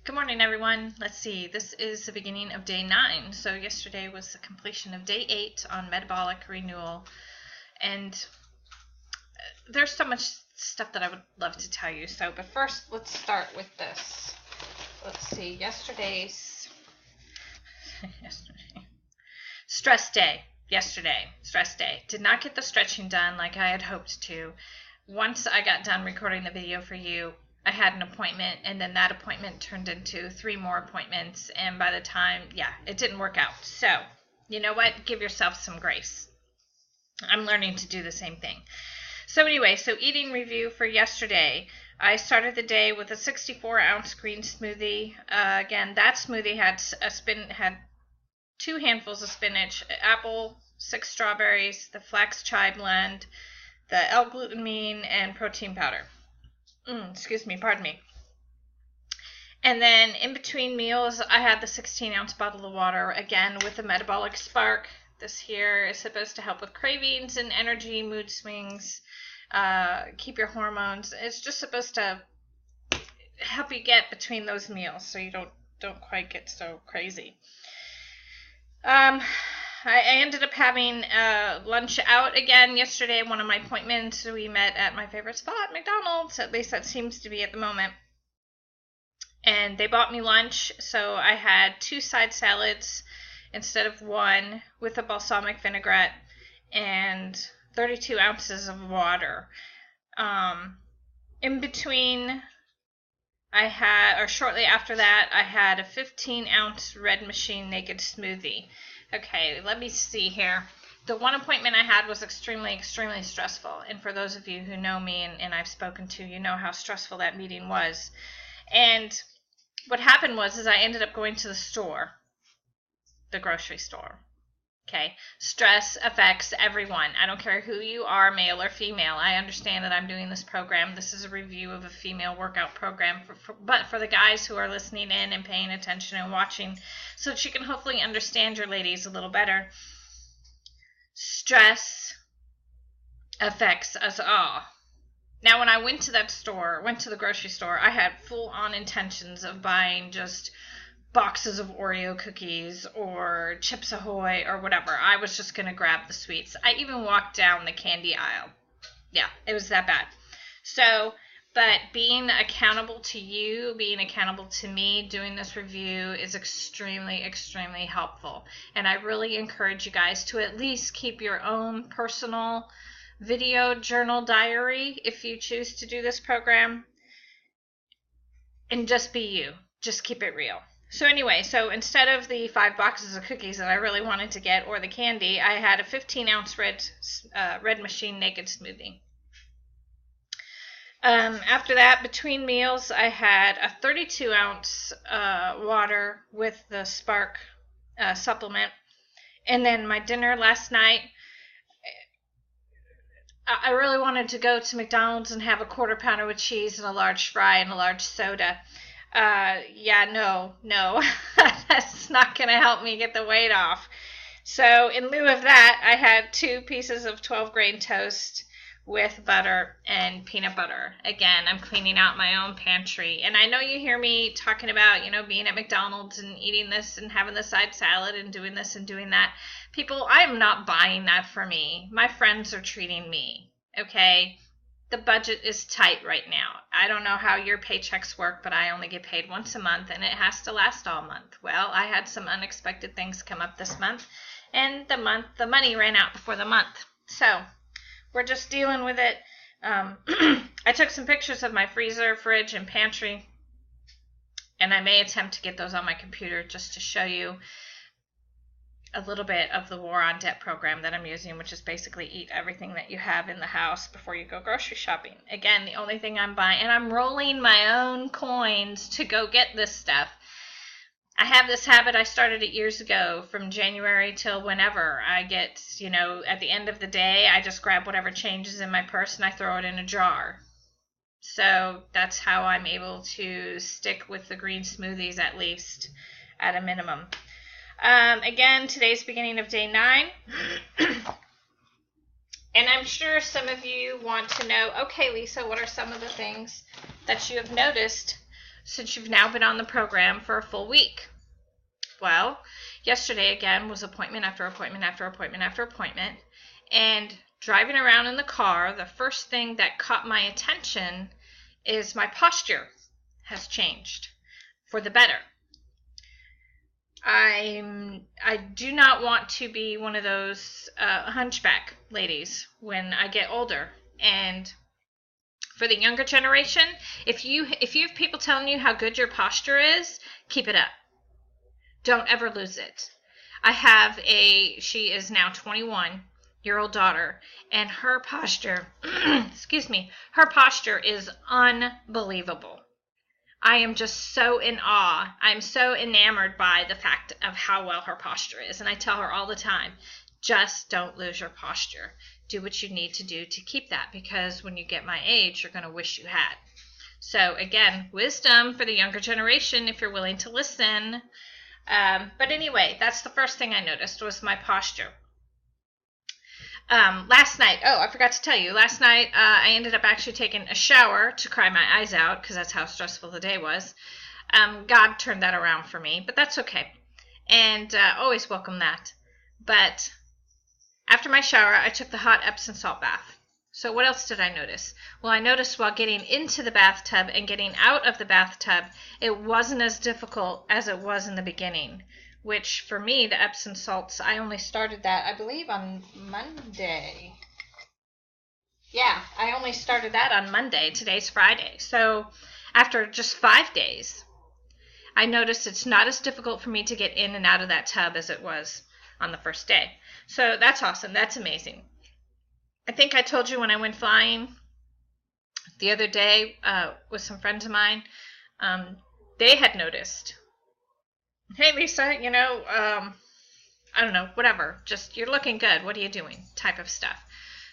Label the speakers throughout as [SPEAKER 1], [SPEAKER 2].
[SPEAKER 1] Good morning, everyone. Let's see. This is the beginning of day 9. So yesterday was the completion of day 8 on Metabolic Renewal. And there's so much stuff that I would love to tell you. But first, let's start with this. Let's see. Yesterday's stress day. Stress day. Did not get the stretching done like I had hoped to. Once I got done recording the video for you, I had an appointment, and then that appointment turned into 3 more appointments, and by the time, it didn't work out. So, you know what? Give yourself some grace. I'm learning to do the same thing. So anyway, eating review for yesterday. I started the day with a 64-ounce green smoothie. Again, that smoothie had 2 handfuls of spinach, apple, 6 strawberries, the flax chai blend, the L-glutamine, and protein powder. Pardon me. And then in between meals, I had the 16-ounce bottle of water, again with the Metabolic Spark. This here is supposed to help with cravings and energy, mood swings, keep your hormones. It's just supposed to help you get between those meals so you don't quite get so crazy. I ended up having lunch out again yesterday, one of my appointments. We met at my favorite spot, McDonald's. At least that seems to be at the moment. And they bought me lunch, so I had 2 side salads instead of 1 with a balsamic vinaigrette and 32 ounces of water. In between, shortly after that, I had a 15-ounce Red Machine Naked Smoothie. Okay, let me see here. The one appointment I had was extremely, extremely stressful. And for those of you who know me and I've spoken to, you know how stressful that meeting was. And what happened was I ended up going to the store, the grocery store. Okay, stress affects everyone. I don't care who you are, male or female. I understand that I'm doing this program. This is a review of a female workout program, but for the guys who are listening in and paying attention and watching, so that you can hopefully understand your ladies a little better. Stress affects us all. Now, when I went to the grocery store, I had full-on intentions of buying just boxes of Oreo cookies or Chips Ahoy or whatever. I was just going to grab the sweets. I even walked down the candy aisle. Yeah, it was that bad. But being accountable to you, being accountable to me, doing this review is extremely, extremely helpful. And I really encourage you guys to at least keep your own personal video journal diary if you choose to do this program. And just be you. Just keep it real. So anyway, instead of the 5 boxes of cookies that I really wanted to get or the candy, I had a 15-ounce Red Machine Naked Smoothie. After that, between meals, I had a 32-ounce water with the Spark supplement. And then my dinner last night, I really wanted to go to McDonald's and have a quarter pounder with cheese and a large fry and a large soda. No, that's not going to help me get the weight off. So in lieu of that, I had 2 pieces of 12-grain toast with butter and peanut butter. Again, I'm cleaning out my own pantry. And I know you hear me talking about, being at McDonald's and eating this and having the side salad and doing this and doing that. People, I'm not buying that for me. My friends are treating me, okay? The budget is tight right now. I don't know how your paychecks work, but I only get paid once a month, and it has to last all month. Well, I had some unexpected things come up this month, and the money ran out before the month. So we're just dealing with it. I took some pictures of my freezer, fridge, and pantry, and I may attempt to get those on my computer just to show you a little bit of the War on Debt program that I'm using, which is basically eat everything that you have in the house before you go grocery shopping. Again, the only thing I'm buying, and I'm rolling my own coins to go get this stuff. I have this habit, I started it years ago, from January till whenever. I get, at the end of the day, I just grab whatever change is in my purse and I throw it in a jar. So that's how I'm able to stick with the green smoothies, at least, at a minimum. Again, today's beginning of day 9. And I'm sure some of you want to know, okay, Lisa, what are some of the things that you have noticed since you've now been on the program for a full week? Well, yesterday again was appointment after appointment after appointment after appointment, and driving around in the car, the first thing that caught my attention is my posture has changed for the better. I do not want to be one of those hunchback ladies when I get older. And for the younger generation, if you have people telling you how good your posture is, keep it up. Don't ever lose it. I have she is now 21-year-old daughter, and her posture, her posture is unbelievable. I am just so in awe. I'm so enamored by the fact of how well her posture is. And I tell her all the time, just don't lose your posture. Do what you need to do to keep that, because when you get my age, you're going to wish you had. So again, wisdom for the younger generation if you're willing to listen. But anyway, that's the first thing I noticed was my posture. Last night, I forgot to tell you, last night I ended up actually taking a shower to cry my eyes out because that's how stressful the day was. God turned that around for me, but that's okay. And always welcome that. But after my shower, I took the hot Epsom salt bath. So what else did I notice? Well, I noticed while getting into the bathtub and getting out of the bathtub, it wasn't as difficult as it was in the beginning. Which, for me, the Epsom salts, I only started that, I believe, on Monday. Yeah, I only started that on Monday. Today's Friday. So, after just 5 days, I noticed it's not as difficult for me to get in and out of that tub as it was on the first day. So, that's awesome. That's amazing. I think I told you when I went flying the other day with some friends of mine, they had noticed, hey, Lisa, I don't know, whatever. Just, you're looking good. What are you doing? Type of stuff.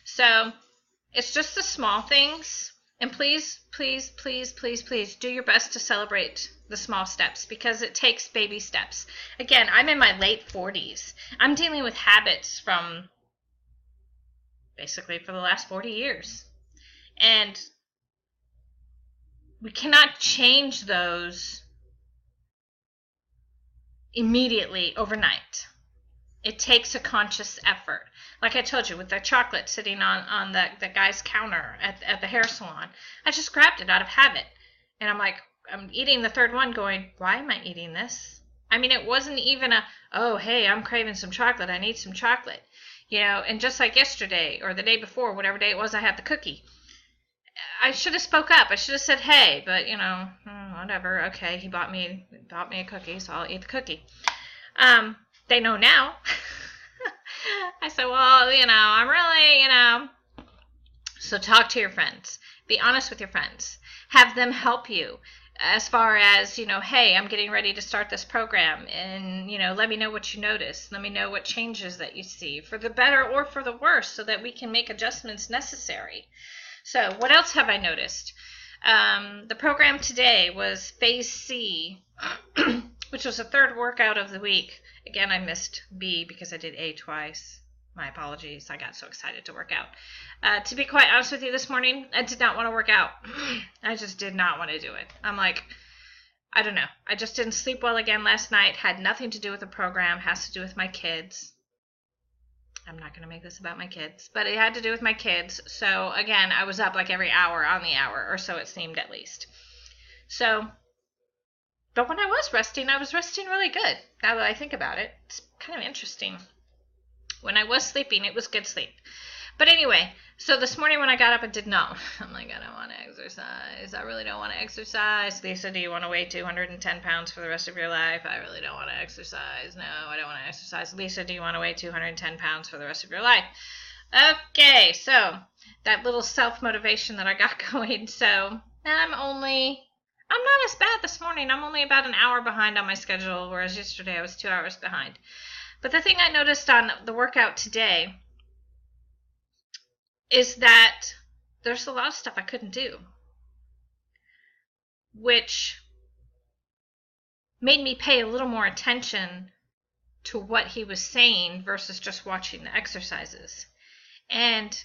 [SPEAKER 1] So it's just the small things. And please, please, please, please, please do your best to celebrate the small steps, because it takes baby steps. Again, I'm in my late 40s. I'm dealing with habits from basically for the last 40 years. And we cannot change those immediately overnight. It takes a conscious effort. Like I told you, with the chocolate sitting on the guy's counter at the hair salon, I just grabbed it out of habit. And I'm like, I'm eating the third one going, why am I eating this? I mean, it wasn't even oh, hey, I'm craving some chocolate. I need some chocolate. And just like yesterday or the day before, whatever day it was, I had the cookie. I should have spoke up. I should have said, hey, but, whatever. Okay, he bought me a cookie, so I'll eat the cookie. They know now. I said, well, I'm really, So talk to your friends. Be honest with your friends. Have them help you as far as, hey, I'm getting ready to start this program. And, let me know what you notice. Let me know what changes that you see for the better or for the worse so that we can make adjustments necessary. So what else have I noticed? The program today was Phase C, which was the third workout of the week. Again, I missed B because I did A twice. My apologies. I got so excited to work out. To be quite honest with you, this morning, I did not want to work out. I just did not want to do it. I'm like, I don't know. I just didn't sleep well again last night. Had nothing to do with the program. Has to do with my kids. I'm not going to make this about my kids, but it had to do with my kids. So again, I was up like every hour on the hour, or so it seemed at least. So, but when I was resting really good. Now that I think about it, it's kind of interesting. When I was sleeping, it was good sleep. But anyway, so this morning when I got up, I did not. I'm like, I don't want to exercise. I really don't want to exercise. Lisa, do you want to weigh 210 pounds for the rest of your life? I really don't want to exercise. No, I don't want to exercise. Lisa, do you want to weigh 210 pounds for the rest of your life? Okay, so that little self-motivation that I got going. So I'm not as bad this morning. I'm only about an hour behind on my schedule, whereas yesterday I was 2 hours behind. But the thing I noticed on the workout today is that there's a lot of stuff I couldn't do, which made me pay a little more attention to what he was saying versus just watching the exercises. And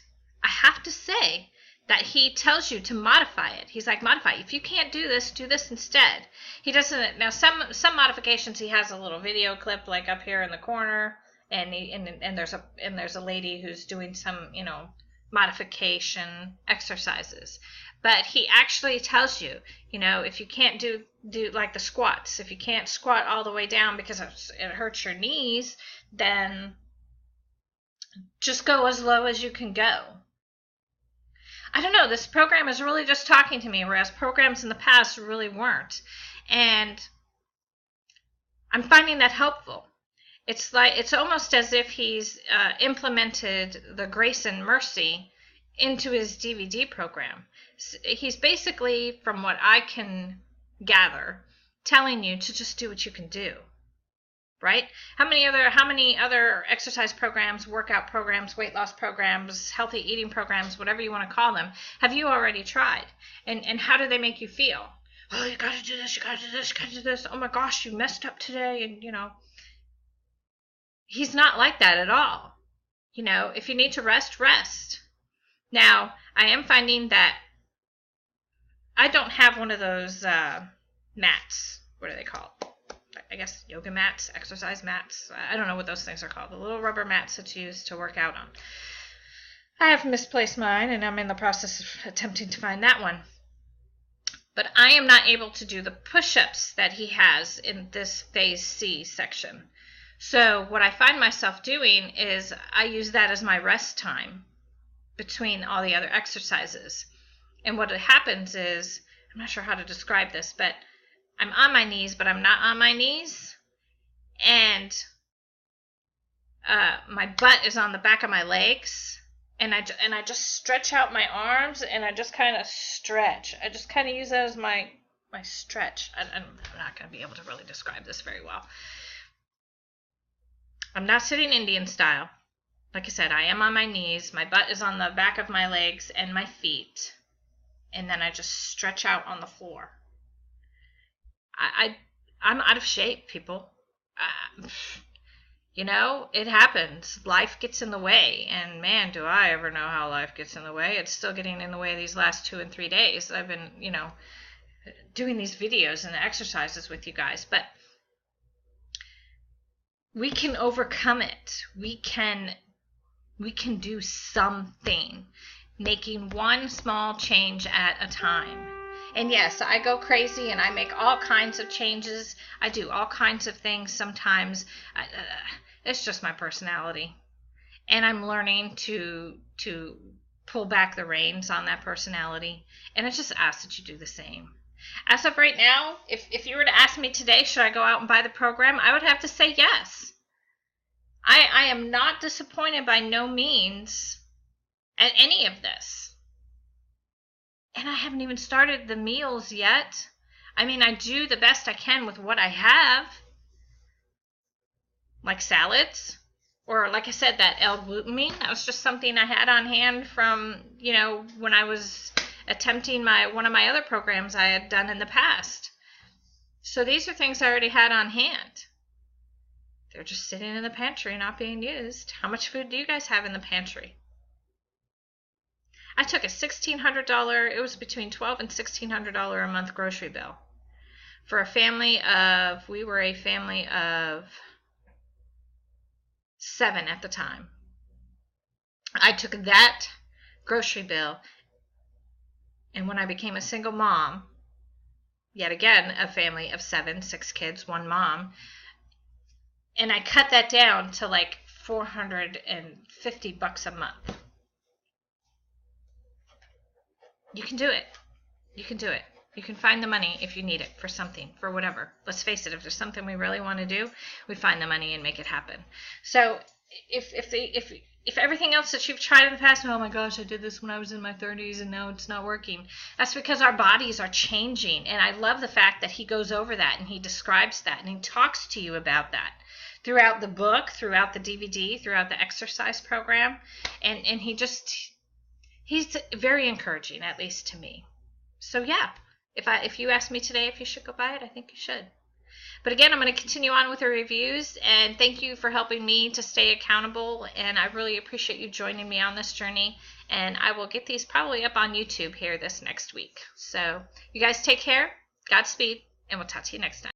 [SPEAKER 1] I have to say that he tells you to modify it. He's like, modify. If you can't do this instead. He doesn't. Now, some modifications, he has a little video clip like up here in the corner, and there's a lady who's doing some, modification exercises. But he actually tells you, if you can't do like the squats, if you can't squat all the way down because it hurts your knees, then just go as low as you can go. I don't know, this program is really just talking to me, whereas programs in the past really weren't. And I'm finding that helpful. It's almost as if he's implemented the grace and mercy into his DVD program. He's basically, from what I can gather, telling you to just do what you can do. Right? How many other exercise programs, workout programs, weight loss programs, healthy eating programs, whatever you want to call them, have you already tried? And how do they make you feel? Oh, you got to do this, you got to do this, you got to do this. Oh my gosh, you messed up today. And, he's not like that at all. If you need to rest, rest. Now, I am finding that I don't have one of those mats. What are they called? I guess yoga mats, exercise mats. I don't know what those things are called. The little rubber mats that you use to work out on. I have misplaced mine, and I'm in the process of attempting to find that one. But I am not able to do the push-ups that he has in this Phase C section. So what I find myself doing is I use that as my rest time between all the other exercises. And what happens is, I'm not sure how to describe this, but I'm on my knees, but I'm not on my knees. And my butt is on the back of my legs. And I just stretch out my arms, and I just kind of stretch. I just kind of use that as my stretch. I'm not going to be able to really describe this very well. I'm not sitting Indian style. Like I said, I am on my knees. My butt is on the back of my legs and my feet. And then I just stretch out on the floor. I'm out of shape, people. It happens. Life gets in the way. And man, do I ever know how life gets in the way. It's still getting in the way these last 2 and 3 days. I've been, doing these videos and the exercises with you guys. But we can overcome it. We can do something. Making one small change at a time. And yes, I go crazy and I make all kinds of changes. I do all kinds of things sometimes. It's just my personality. And I'm learning to pull back the reins on that personality. And I just ask that you do the same. As of right now, if you were to ask me today, should I go out and buy the program, I would have to say yes. I am not disappointed by no means at any of this. And I haven't even started the meals yet. I mean, I do the best I can with what I have. Like salads. Or like I said, that L-glutamine. That was just something I had on hand from, when I was attempting one of my other programs I had done in the past. So these are things I already had on hand. They're just sitting in the pantry, not being used. How much food do you guys have in the pantry? I took a $1,600, it was between $1,200 and $1,600 a month grocery bill for a family of, we were a family of 7 at the time. I took that grocery bill, and when I became a single mom, yet again, a family of 7, 6 kids, 1 mom, and I cut that down to like $450 a month. You can do it. You can do it. You can find the money if you need it for something, for whatever. Let's face it, if there's something we really want to do, we find the money and make it happen. So if everything else that you've tried in the past, oh my gosh, I did this when I was in my 30s and now it's not working. That's because our bodies are changing. And I love the fact that he goes over that and he describes that and he talks to you about that throughout the book, throughout the DVD, throughout the exercise program. And he's very encouraging, at least to me. So yeah, if you ask me today if you should go buy it, I think you should. But again, I'm going to continue on with the reviews, and thank you for helping me to stay accountable, and I really appreciate you joining me on this journey, and I will get these probably up on YouTube here this next week. So you guys take care, Godspeed, and we'll talk to you next time.